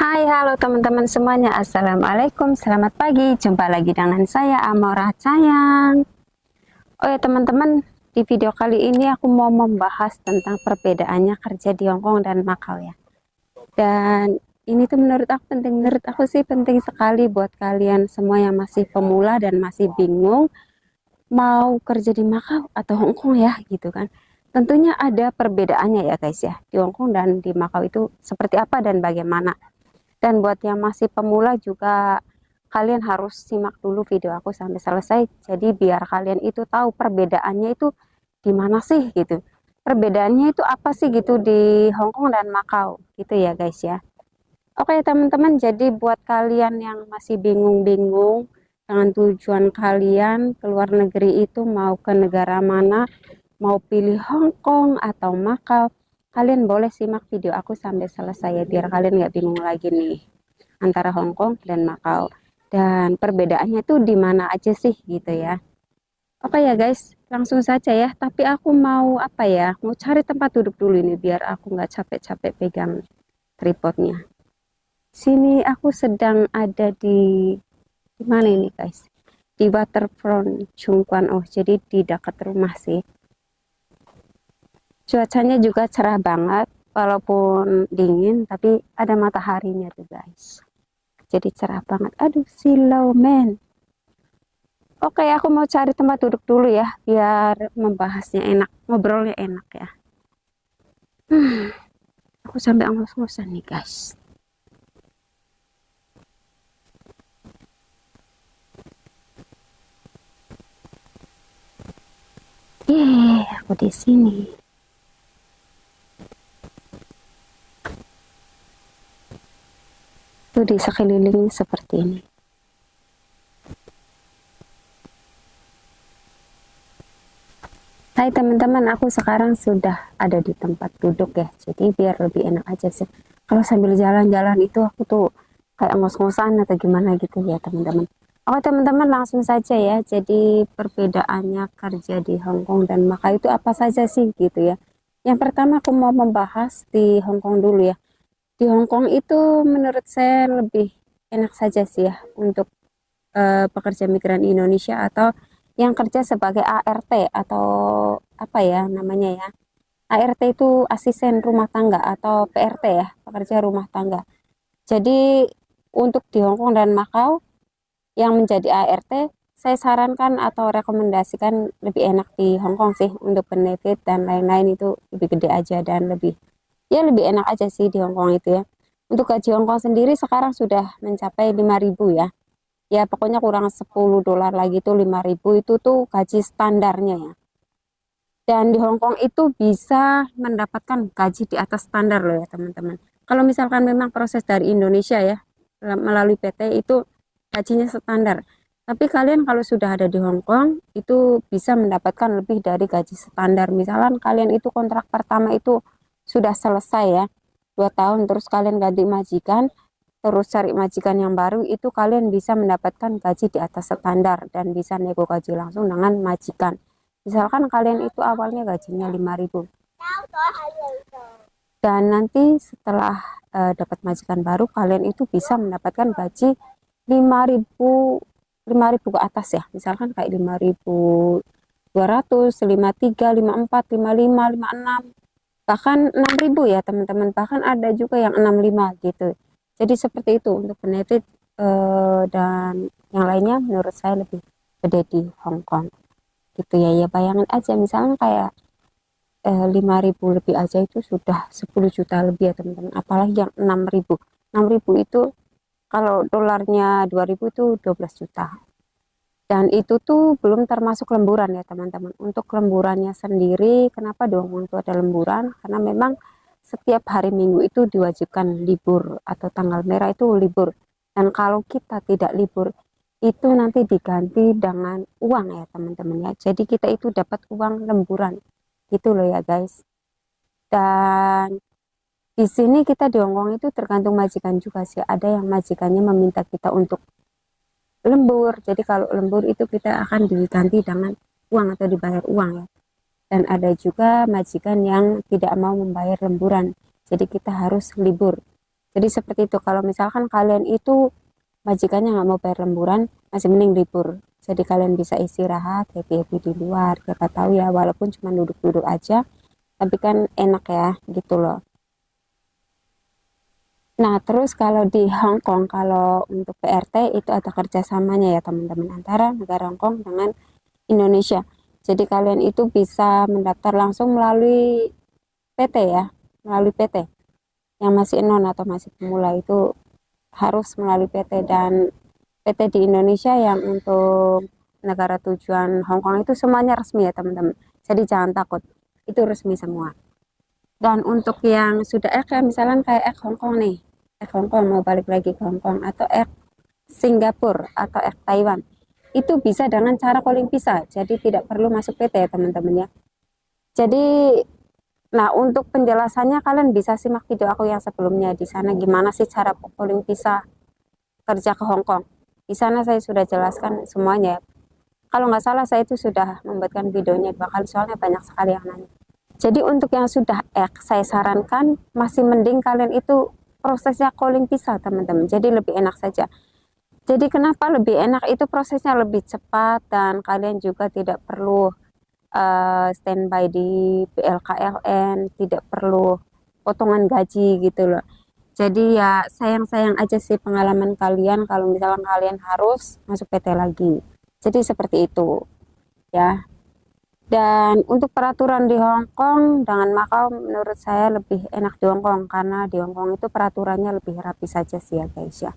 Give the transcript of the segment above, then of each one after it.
Hai, halo teman-teman semuanya. Assalamualaikum, selamat pagi. Jumpa lagi dengan saya Amora Sayang. Oh ya teman-teman, di video kali ini aku mau membahas tentang perbedaannya kerja di Hongkong dan Makau ya. Dan ini tuh menurut aku sih penting sekali buat kalian semua yang masih pemula dan masih bingung mau kerja di Makau atau Hongkong ya gitu kan. Tentunya ada perbedaannya ya guys ya. Di Hongkong dan di Makau itu seperti apa dan bagaimana. Dan buat yang masih pemula juga kalian harus simak dulu video aku sampai selesai. Jadi biar kalian itu tahu perbedaannya itu di mana sih gitu. Perbedaannya itu apa sih gitu di Hong Kong dan Makau gitu ya guys ya. Oke teman-teman, jadi buat kalian yang masih bingung-bingung dengan tujuan kalian ke luar negeri itu mau ke negara mana, mau pilih Hong Kong atau Makau, kalian boleh simak video aku sampai selesai ya biar kalian nggak bingung lagi nih antara Hong Kong dan Makau dan perbedaannya tuh di mana aja sih gitu ya. Oke ya guys, langsung saja ya, tapi aku mau apa ya, mau cari tempat duduk dulu ini biar aku nggak capek-capek pegang tripodnya. Sini aku sedang ada di mana ini guys, di waterfront Chungkwan. Oh jadi di dekat rumah sih. Cuacanya juga cerah banget, walaupun dingin, tapi ada mataharinya tuh guys. Jadi cerah banget. Aduh, silau men. Oke, aku mau cari tempat duduk dulu ya, biar membahasnya enak, ngobrolnya enak ya. Hmm, aku sampai ngos-ngosan nih guys. Yeay, aku di sini. Tuh di sekeliling seperti ini. Hai teman-teman, aku sekarang sudah ada di tempat duduk ya. Jadi biar lebih enak aja sih. Kalau sambil jalan-jalan itu aku tuh kayak ngos-ngosan atau gimana gitu ya teman-teman. Oke teman-teman, langsung saja ya. Jadi perbedaannya kerja di Hong Kong dan Makau itu apa saja sih gitu ya. Yang pertama aku mau membahas di Hong Kong dulu ya. Di Hong Kong itu menurut saya lebih enak saja sih ya untuk pekerja migran Indonesia atau yang kerja sebagai ART atau apa ya namanya ya. ART itu asisten rumah tangga atau PRT ya, pekerja rumah tangga. Jadi untuk di Hong Kong dan Makau yang menjadi ART, saya sarankan atau rekomendasikan lebih enak di Hong Kong sih untuk benefit dan lain-lain itu lebih gede aja dan lebih enak aja sih di Hong Kong itu ya. Untuk gaji Hong Kong sendiri sekarang sudah mencapai 5.000 ya. Ya pokoknya kurang $10 lagi tuh 5.000 itu tuh gaji standarnya ya. Dan di Hong Kong itu bisa mendapatkan gaji di atas standar loh ya teman-teman. Kalau misalkan memang proses dari Indonesia ya melalui PT itu gajinya standar. Tapi kalian kalau sudah ada di Hong Kong itu bisa mendapatkan lebih dari gaji standar. Misalkan kalian itu kontrak pertama itu sudah selesai ya 2 tahun terus kalian ganti majikan terus cari majikan yang baru itu kalian bisa mendapatkan gaji di atas standar dan bisa nego gaji langsung dengan majikan. Misalkan kalian itu awalnya gajinya 5.000 dan nanti setelah dapat majikan baru kalian itu bisa mendapatkan gaji 5.000 5.000 ke atas ya. Misalkan kayak 5.200, 53, 54, 55, 56 bahkan 6.000 ya teman-teman, bahkan ada juga yang 65 gitu. Jadi seperti itu untuk benefit dan yang lainnya menurut saya lebih gede di Hong Kong gitu ya. Ya bayangin aja misalnya kayak 5.000 lebih aja itu sudah 10 juta lebih ya teman-teman, apalagi yang 6.000 itu kalau dolarnya 2.000 itu 12 juta. Dan itu tuh belum termasuk lemburan ya teman-teman. Untuk lemburannya sendiri, kenapa dong untuk ada lemburan? Karena memang setiap hari Minggu itu diwajibkan libur atau tanggal merah itu libur. Dan kalau kita tidak libur, itu nanti diganti dengan uang ya teman-teman ya. Jadi kita itu dapat uang lemburan. Gitu loh ya guys. Dan di sini kita di Hongkong itu tergantung majikan juga sih. Ada yang majikannya meminta kita untuk lembur. Jadi kalau lembur itu kita akan diganti dengan uang atau dibayar uang ya. Dan ada juga majikan yang tidak mau membayar lemburan. Jadi kita harus libur. Jadi seperti itu. Kalau misalkan kalian itu majikannya nggak mau bayar lemburan, masih mending libur. Jadi kalian bisa istirahat, happy-happy di luar. Siapa tahu ya, walaupun cuma duduk-duduk aja, tapi kan enak ya, gitu loh. Nah, terus kalau di Hong Kong, kalau untuk PRT itu ada kerjasamanya ya teman-teman, antara negara Hong Kong dengan Indonesia. Jadi kalian itu bisa mendaftar langsung melalui PT ya, melalui PT. Yang masih non atau masih pemula itu harus melalui PT, dan PT di Indonesia yang untuk negara tujuan Hong Kong itu semuanya resmi ya teman-teman. Jadi jangan takut, itu resmi semua. Dan untuk yang sudah ya misalnya kayak Hong Kong nih, Hong Kong mau balik lagi ke Hong Kong, atau Singapura atau Taiwan, itu bisa dengan cara calling visa. Jadi tidak perlu masuk PT ya teman-teman ya. Jadi, nah untuk penjelasannya kalian bisa simak video aku yang sebelumnya di sana gimana sih cara calling visa kerja ke Hong Kong. Di sana saya sudah jelaskan semuanya. Kalau nggak salah saya itu sudah membuatkan videonya 2 kali, soalnya banyak sekali yang nanya. Jadi untuk yang sudah saya sarankan masih mending kalian itu prosesnya calling visa teman-teman. Jadi lebih enak saja. Jadi kenapa lebih enak itu prosesnya lebih cepat, dan kalian juga tidak perlu standby di BLKLN, tidak perlu potongan gaji gitu loh. Jadi ya sayang-sayang aja sih pengalaman kalian kalau misalnya kalian harus masuk PT lagi. Jadi seperti itu ya. Dan untuk peraturan di Hong Kong dengan Macau menurut saya lebih enak di Hong Kong, karena di Hong Kong itu peraturannya lebih rapi saja sih ya guys ya.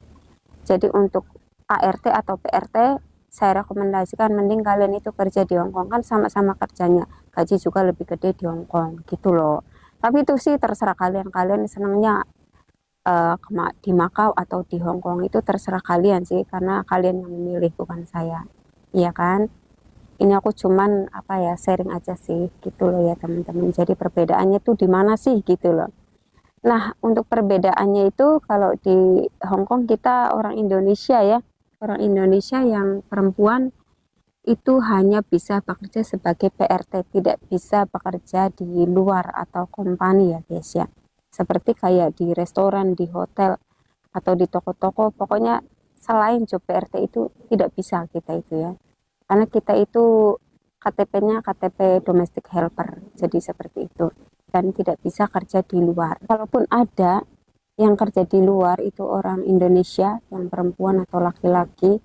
Jadi untuk ART atau PRT saya rekomendasikan mending kalian itu kerja di Hong Kong, kan sama-sama kerjanya, gaji juga lebih gede di Hong Kong gitu loh. Tapi itu sih terserah kalian, kalian senangnya di Macau atau di Hong Kong itu terserah kalian sih, karena kalian yang memilih bukan saya, iya kan. Ini aku cuman apa ya, sharing aja sih gitu loh ya teman-teman. Jadi perbedaannya tuh di mana sih gitu loh. Nah, untuk perbedaannya itu kalau di Hong Kong kita orang Indonesia ya, orang Indonesia yang perempuan itu hanya bisa bekerja sebagai PRT, tidak bisa bekerja di luar atau kompani ya guys ya. Seperti kayak di restoran, di hotel, atau di toko-toko, pokoknya selain job PRT itu tidak bisa kita itu ya. Karena kita itu KTP-nya KTP domestic helper, jadi seperti itu. Dan tidak bisa kerja di luar. Kalaupun ada yang kerja di luar itu orang Indonesia, yang perempuan atau laki-laki,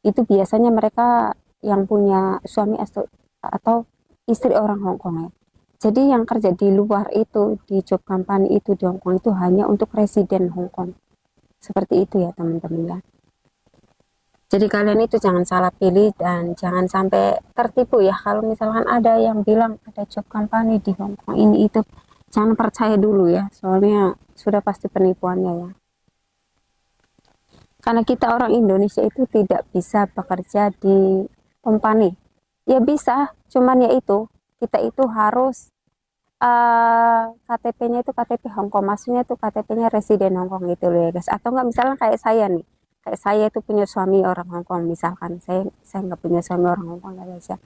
itu biasanya mereka yang punya suami atau istri orang Hong Kong ya. Jadi yang kerja di luar itu, di job company itu di Hong Kong itu hanya untuk residen Hong Kong. Seperti itu ya teman-teman ya. Jadi kalian itu jangan salah pilih dan jangan sampai tertipu ya. Kalau misalkan ada yang bilang ada job company di Hong Kong ini itu, jangan percaya dulu ya. Soalnya sudah pasti penipuannya ya. Karena kita orang Indonesia itu tidak bisa bekerja di company. Ya bisa, cuman ya itu kita itu harus KTP-nya itu KTP Hong Kong, maksudnya itu KTP-nya residen Hong Kong gitu loh ya guys. Atau enggak misalnya kayak saya nih, kayak saya itu punya suami orang Hong Kong, misalkan saya nggak punya suami orang Hong Kong ya guys ya.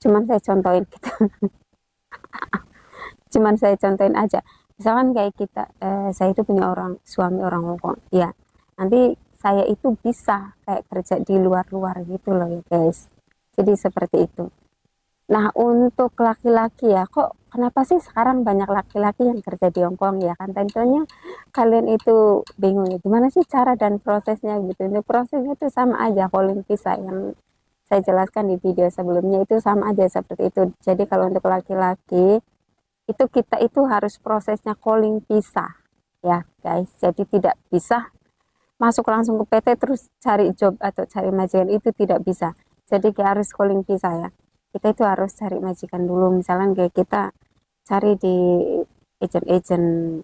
Cuman saya contohin gitu. Cuman saya contohin aja. Misalkan kayak kita, saya itu punya suami orang Hong Kong. Ya, nanti saya itu bisa kayak kerja di luar-luar gitu loh ya guys. Jadi seperti itu. Nah, untuk laki-laki ya, kok kenapa sih sekarang banyak laki-laki yang kerja di Hong Kong ya kan? Tentunya kalian itu bingung ya, gimana sih cara dan prosesnya gitu. Untuk prosesnya itu sama aja, calling visa yang saya jelaskan di video sebelumnya itu sama aja seperti itu. Jadi kalau untuk laki-laki, itu kita itu harus prosesnya calling visa ya guys. Jadi tidak bisa masuk langsung ke PT terus cari job atau cari majikan, itu tidak bisa. Jadi kita harus calling visa ya. Kita itu harus cari majikan dulu, misalnya kayak kita cari di agent-agent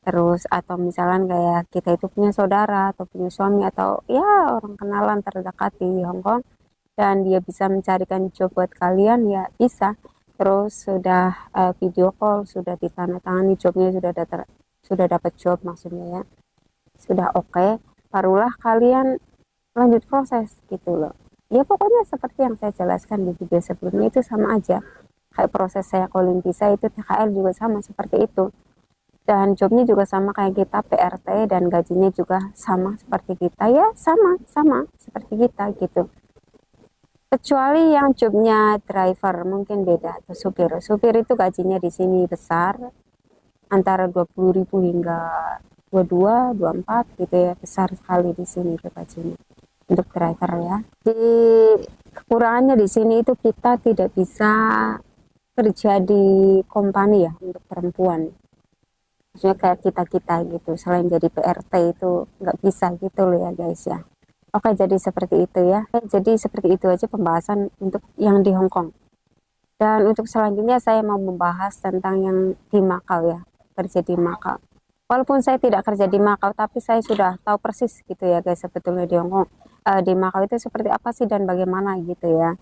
terus, atau misalnya kayak kita itu punya saudara atau punya suami atau ya orang kenalan terdekat di Hong Kong dan dia bisa mencarikan job buat kalian ya bisa. Terus sudah video call, sudah ditandatangani jobnya, sudah dapat job maksudnya ya, sudah oke, barulah kalian lanjut proses gitu loh. Ya pokoknya seperti yang saya jelaskan di video sebelumnya itu sama aja. Kayak proses saya calling visa itu TKL juga sama seperti itu. Dan jobnya juga sama kayak kita, PRT, dan gajinya juga sama seperti kita, ya sama seperti kita gitu. Kecuali yang jobnya driver mungkin beda, atau supir. Supir itu gajinya di sini besar, antara 20.000 hingga 22, 24 gitu ya, besar sekali di sini itu gajinya untuk driver ya. Di kekurangannya di sini itu kita tidak bisa kerja di company ya untuk perempuan. Maksudnya kayak kita-kita gitu, selain jadi PRT itu nggak bisa gitu loh ya guys ya. Oke, jadi seperti itu ya. Jadi seperti itu aja pembahasan untuk yang di Hong Kong. Dan untuk selanjutnya saya mau membahas tentang yang di Macau ya, kerja di Macau. Walaupun saya tidak kerja di Macau, tapi saya sudah tahu persis gitu ya guys, sebetulnya di Hong Kong, di Macau itu seperti apa sih dan bagaimana gitu ya.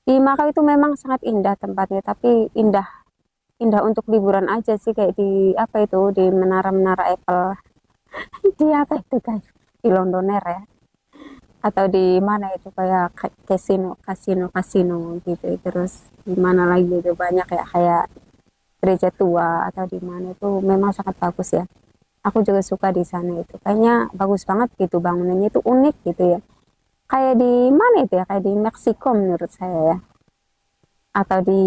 Di Macau itu memang sangat indah tempatnya, tapi indah indah untuk liburan aja sih, kayak di apa itu, di menara-menara Eiffel, di apa itu guys, di Londoner ya, atau di mana itu kayak kasino gitu. Terus di mana lagi itu banyak kayak gereja tua atau di mana itu memang sangat bagus ya. Aku juga suka di sana, itu kayaknya bagus banget gitu, bangunannya itu unik gitu ya, kayak di mana itu ya, kayak di Meksiko menurut saya ya, atau di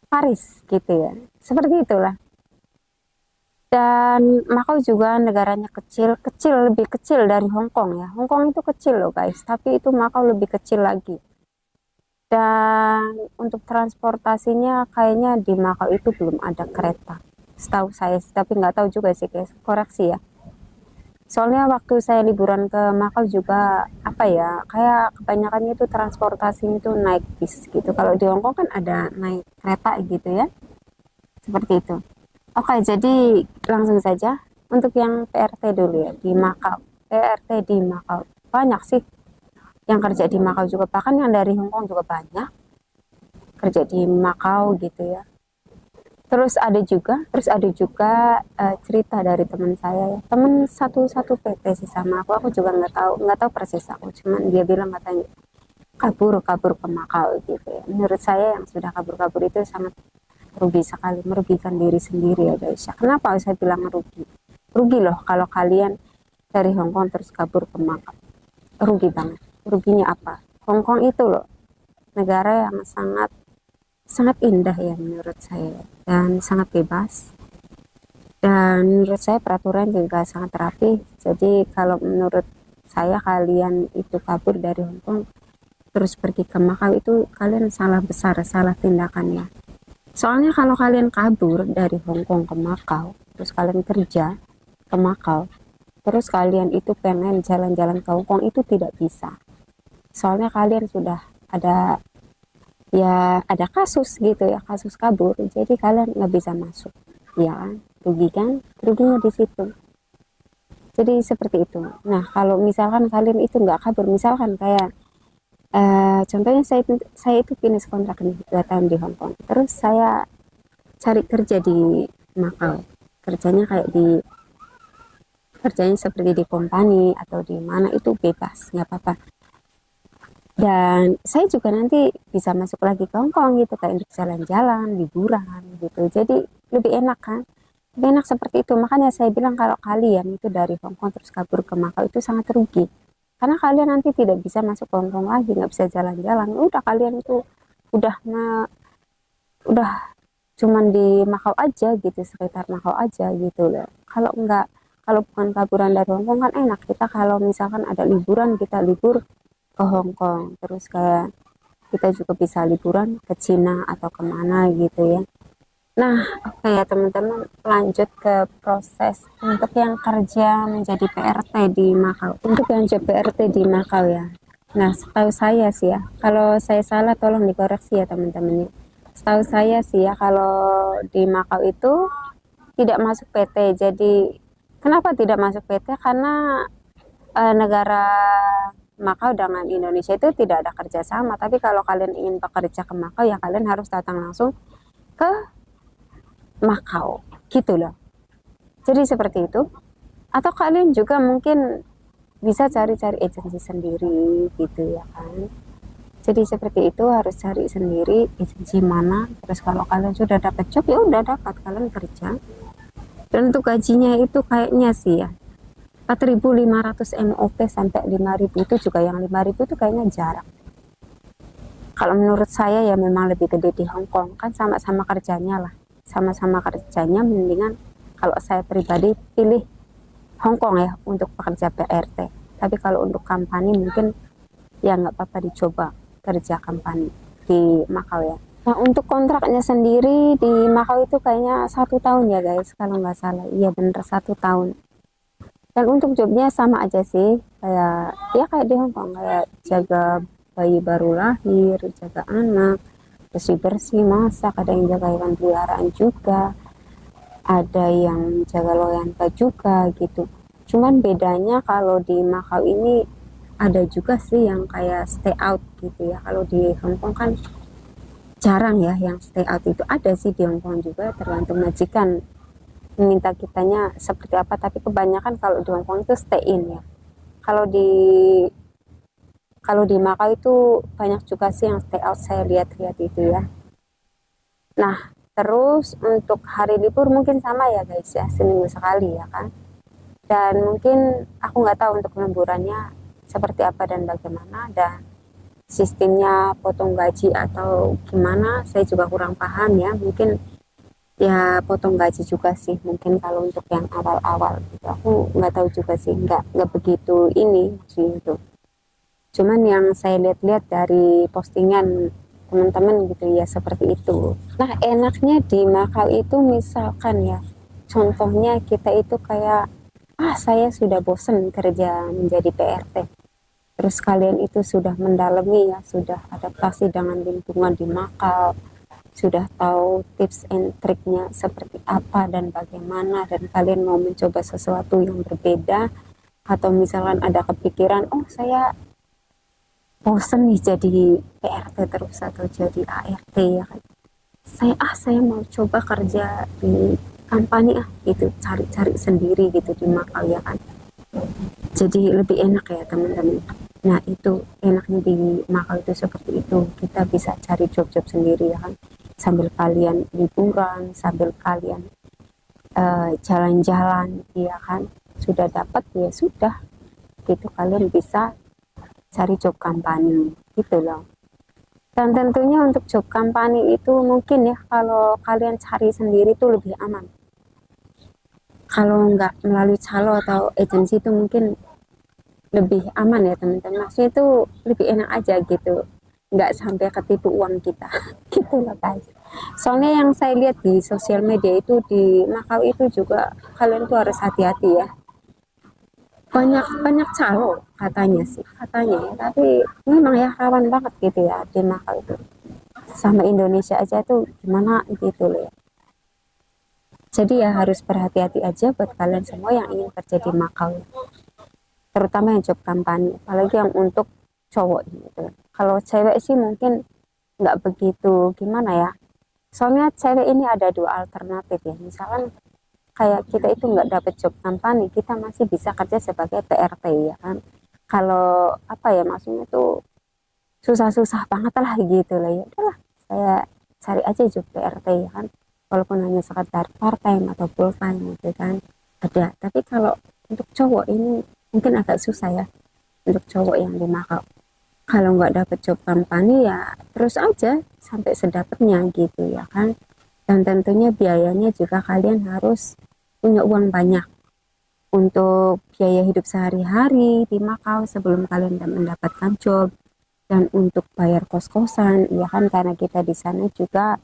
Paris gitu ya, seperti itulah. Dan Macau juga negaranya kecil, lebih kecil dari Hong Kong ya. Hong Kong itu kecil loh guys, tapi itu Macau lebih kecil lagi. Dan untuk transportasinya kayaknya di Macau itu belum ada kereta, setahu saya, tapi nggak tahu juga sih guys, koreksi ya. Soalnya waktu saya liburan ke Macau juga apa ya, kayak kebanyakannya itu transportasinya itu naik bis gitu. Kalau di Hong Kong kan ada naik kereta gitu ya, seperti itu. Oke, jadi langsung saja untuk yang PRT dulu ya di Macau. PRT di Macau banyak sih yang kerja di Macau juga, bahkan yang dari Hong Kong juga banyak kerja di Macau gitu ya. Terus ada juga cerita dari teman saya ya. Teman satu PT sih sama aku juga nggak tahu persis aku, cuman dia bilang katanya kabur ke Macau gitu ya. Menurut saya yang sudah kabur itu sangat rugi sekali, merugikan diri sendiri ya guys ya. Kenapa saya bilang rugi? Rugi loh kalau kalian dari Hong Kong terus kabur ke Macau, rugi banget. Ruginya apa? Hong Kong itu loh negara yang sangat sangat indah ya menurut saya, dan sangat bebas, dan menurut saya peraturan juga sangat rapi. Jadi kalau menurut saya kalian itu kabur dari Hong Kong terus pergi ke Macau, itu kalian salah besar, salah tindakannya. Soalnya kalau kalian kabur dari Hong Kong ke Macau, terus kalian kerja ke Macau, terus kalian itu pengen jalan-jalan ke Hong Kong, itu tidak bisa. Soalnya kalian sudah ada kasus gitu ya, kasus kabur, jadi kalian nggak bisa masuk, ya kan? Ruginya di situ. Jadi seperti itu. Nah, kalau misalkan kalian itu nggak kabur, misalkan kayak contohnya saya itu finish kontrak nih 2 tahun di Hong Kong, terus saya cari kerja di Macau, kerjanya seperti di company atau di mana, itu bebas, nggak apa-apa. Dan saya juga nanti bisa masuk lagi ke Hong Kong gitu, kayak untuk jalan-jalan, liburan gitu. Jadi lebih enak kan? Lebih enak seperti itu. Makanya saya bilang kalau kalian itu dari Hong Kong terus kabur ke Macau itu sangat rugi. Karena kalian nanti tidak bisa masuk ke Hong Kong lagi, nggak bisa jalan-jalan. Udah kalian itu udah udah cuman di Macau aja gitu, sekitar Macau aja gitu loh. Kalau bukan kaburan dari Hong Kong kan enak. Kita kalau misalkan ada liburan, kita libur ke Hong Kong, terus kayak kita juga bisa liburan ke Cina atau kemana gitu ya. Nah, oke ya teman-teman, lanjut ke proses untuk yang kerja menjadi PRT di Macau. Untuk yang job PRT di Macau ya, nah setahu saya sih ya, kalau saya salah tolong dikoreksi ya teman-teman ya. Setahu saya sih ya, kalau di Macau itu tidak masuk PT. Jadi kenapa tidak masuk PT? Karena negara Macau dengan Indonesia itu tidak ada kerjasama. Tapi kalau kalian ingin bekerja ke Macau ya kalian harus datang langsung ke Macau gitu loh. Jadi seperti itu. Atau kalian juga mungkin bisa cari-cari agensi sendiri gitu ya kan. Jadi seperti itu, harus cari sendiri agensi mana. Terus kalau kalian sudah dapat job, ya udah dapat, kalian kerja. Dan untuk gajinya itu kayaknya sih ya 4.500 MOP sampai 5.000, itu juga yang 5.000 itu kayaknya jarang. Kalau menurut saya ya memang lebih gede di Hong Kong, kan sama-sama kerjanya lah, sama-sama kerjanya, mendingan kalau saya pribadi pilih Hong Kong ya untuk pekerja PRT. Tapi kalau untuk company mungkin ya nggak apa-apa dicoba kerja company di Macau ya. Nah untuk kontraknya sendiri di Macau itu kayaknya 1 tahun ya guys, kalau nggak salah. Iya bener 1 tahun. Dan untuk jobnya sama aja sih, kayak ya kayak di Hong Kong, kayak jaga bayi baru lahir, jaga anak, bersih-bersih, masak, ada yang jaga hewan peliharaan juga, ada yang jaga loyanta juga gitu. Cuman bedanya kalau di Macau ini ada juga sih yang kayak stay out gitu ya. Kalau di Hong Kong kan jarang ya yang stay out, itu ada sih di Hong Kong juga, tergantung majikan meminta kitanya seperti apa, tapi kebanyakan kalau di Hong Kong itu stay in ya. Kalau di Macau itu banyak juga sih yang stay out, saya lihat-lihat itu ya. Nah, terus untuk hari libur mungkin sama ya guys ya, seminggu sekali ya kan. Dan mungkin aku nggak tahu untuk lemburannya seperti apa dan bagaimana, dan sistemnya potong gaji atau gimana, saya juga kurang paham ya. Mungkin ya potong gaji juga sih, mungkin kalau untuk yang awal-awal gitu. Aku nggak tahu juga sih, nggak begitu ini sih itu. Cuman yang saya lihat-lihat dari postingan teman-teman gitu ya seperti itu. Nah enaknya di Macau itu misalkan ya, contohnya kita itu kayak saya sudah bosen kerja menjadi PRT, terus kalian itu sudah mendalami ya, sudah adaptasi dengan lingkungan di Macau, sudah tahu tips and triknya seperti apa dan bagaimana, dan kalian mau mencoba sesuatu yang berbeda, atau misalkan ada kepikiran, oh saya bosen nih jadi PRT terus atau jadi ART ya kan, saya mau coba kerja di company gitu, cari-cari sendiri gitu di Macau ya kan, jadi lebih enak ya teman-teman. Nah itu enaknya di Macau itu seperti itu, kita bisa cari job-job sendiri ya kan, sambil kalian liburan, sambil kalian jalan-jalan ya kan, sudah dapat ya sudah gitu, kalian bisa cari job company gitu loh. Dan tentunya untuk job company itu mungkin ya kalau kalian cari sendiri itu lebih aman. Kalau nggak melalui calo atau agensi itu mungkin lebih aman ya teman-teman. Maksudnya itu lebih enak aja gitu. Nggak sampai ketipu uang kita. Gitu loh guys. Soalnya yang saya lihat di sosial media itu di Macau itu juga kalian tuh harus hati-hati ya. Banyak calo katanya sih, katanya ya. Tapi memang ya rawan banget gitu ya di Macau itu. Sama Indonesia aja tuh gimana gitu loh ya. Jadi ya harus berhati-hati aja buat kalian semua yang ingin kerja di Macau, terutama yang job company, apalagi yang untuk cowok gitu. Kalau cewek sih mungkin nggak begitu gimana ya. Soalnya cewek ini ada dua alternatif ya. Misalkan kayak kita itu nggak dapet job company, kita masih bisa kerja sebagai PRT ya kan. Kalau apa ya, maksudnya tuh susah-susah banget lah gitu lah ya. Udahlah, saya cari aja job PRT ya kan. Walaupun hanya sekedar part time atau full time gitu kan. Ada. Tapi kalau untuk cowok ini mungkin agak susah ya, untuk cowok yang di Macau. Kalau nggak dapet job company ya terus aja sampai sedapatnya gitu ya kan. Dan tentunya biayanya juga kalian harus punya uang banyak untuk biaya hidup sehari-hari di Macau sebelum kalian mendapatkan job, dan untuk bayar kos-kosan ya kan, karena kita di sana juga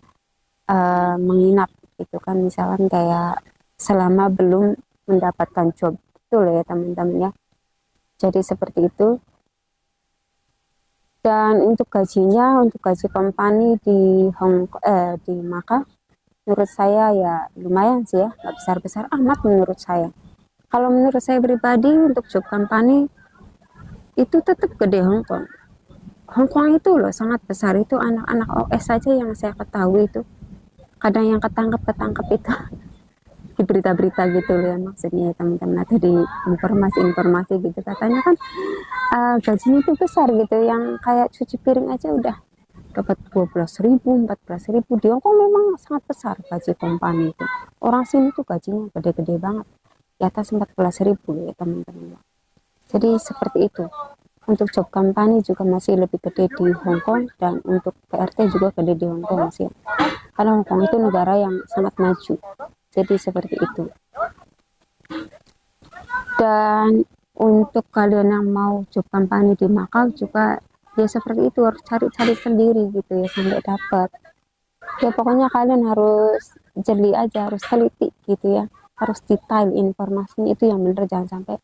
menginap gitu kan, misalkan kayak selama belum mendapatkan job itu loh ya teman-teman ya. Jadi seperti itu. Dan untuk gajinya, untuk gaji company di di Macau, menurut saya ya lumayan sih ya, nggak besar-besar amat menurut saya. Kalau menurut saya pribadi untuk job company itu tetap gede Hong Kong. Hong Kong itu loh sangat besar, itu anak-anak OS saja yang saya ketahui itu kadang yang ketangkep itu di berita-berita gitu loh ya, maksudnya ya teman-teman, atau di informasi-informasi gitu katanya kan gajinya itu besar gitu, yang kayak cuci piring aja udah dapat 12.000, 14.000. Di Hongkong memang sangat besar gaji kompani itu. Orang sini tuh gajinya gede-gede banget, di atas 14.000 ya teman-teman. Jadi seperti itu. Untuk job company juga masih lebih gede di Hong Kong, dan untuk PRT juga gede di Hong Kong masih. Karena Hong Kong itu negara yang sangat maju. Jadi seperti itu. Dan untuk kalian yang mau job company di Macau juga ya seperti itu, harus cari-cari sendiri gitu ya sampai dapat. Ya pokoknya kalian harus jeli aja, harus teliti gitu ya. Harus detail informasinya, itu yang bener, jangan sampai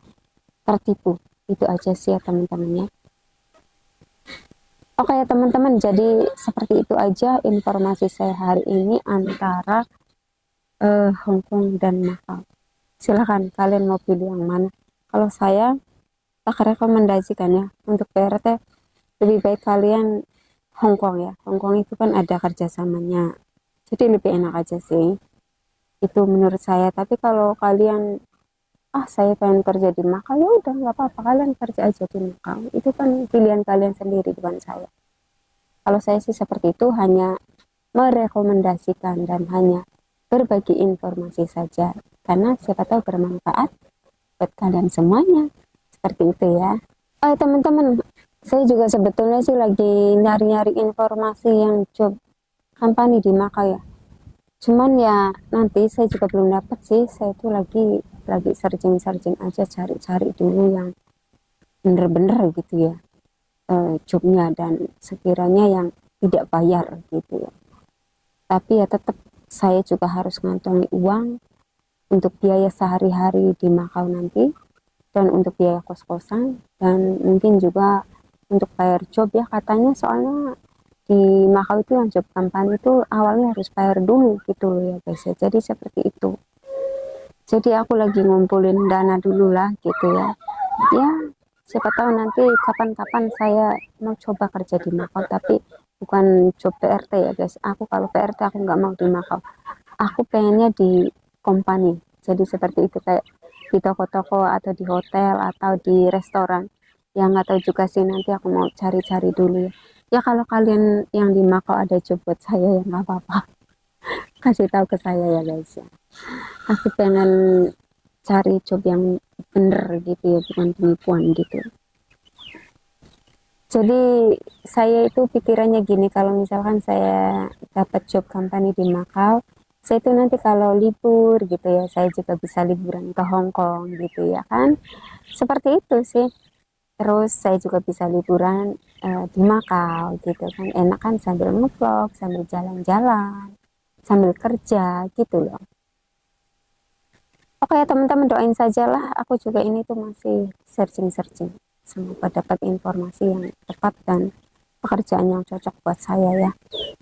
tertipu. Itu aja sih ya teman-teman ya. Oke ya teman-teman, jadi seperti itu aja informasi saya hari ini antara Hong Kong dan Macau. Silahkan kalian mau pilih yang mana. Kalau saya tak rekomendasikan ya untuk PRT, lebih baik kalian Hong Kong ya. Hong Kong itu kan ada kerjasamanya, jadi lebih enak aja sih. Itu menurut saya. Tapi kalau kalian saya pengen kerja di Macau, ya udah nggak apa-apa, kalian kerja aja di Macau. Itu kan pilihan kalian sendiri, bukan saya. Kalau saya sih seperti itu, hanya merekomendasikan dan hanya berbagi informasi saja, karena siapa tahu bermanfaat buat kalian semuanya. Seperti itu ya. Teman-teman, saya juga sebetulnya sih lagi nyari-nyari informasi yang job company di Macau ya. Cuman ya nanti saya juga belum dapat sih. Saya itu lagi searching aja, cari-cari dulu yang bener-bener gitu ya, jobnya, dan sekiranya yang tidak bayar gitu ya. Tapi ya tetap saya juga harus ngantongi uang untuk biaya sehari-hari di Macau nanti, dan untuk biaya kos-kosan, dan mungkin juga untuk bayar job ya katanya. Soalnya di Macau itu yang job company itu awalnya harus bayar dulu gitu loh ya guys ya. Jadi seperti itu. Jadi aku lagi ngumpulin dana dulu lah gitu ya. Ya siapa tahu nanti kapan-kapan saya mau coba kerja di Macau, tapi bukan job PRT ya guys. Aku kalau PRT aku nggak mau di Macau. Aku pengennya di company. Jadi seperti itu, kayak di toko-toko atau di hotel atau di restoran. Yang nggak tahu juga sih, nanti aku mau cari-cari dulu ya. Ya kalau kalian yang di Macau ada job buat saya ya nggak apa-apa. Kasih tahu ke saya ya guys ya. Aku pengen cari job yang bener gitu ya, bukan penipuan gitu. Jadi saya itu pikirannya gini, kalau misalkan saya dapat job company di Macau, saya itu nanti kalau libur gitu ya, saya juga bisa liburan ke Hong Kong gitu ya kan. Seperti itu sih. Terus saya juga bisa liburan di Macau gitu kan. Enak kan, sambil ngevlog, sambil jalan-jalan, sambil kerja gitu loh. Oke ya teman-teman, doain sajalah. Aku juga ini tuh masih searching-searching. Semoga dapat informasi yang tepat dan pekerjaan yang cocok buat saya ya.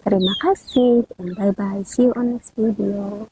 Terima kasih dan bye-bye. See you on next video.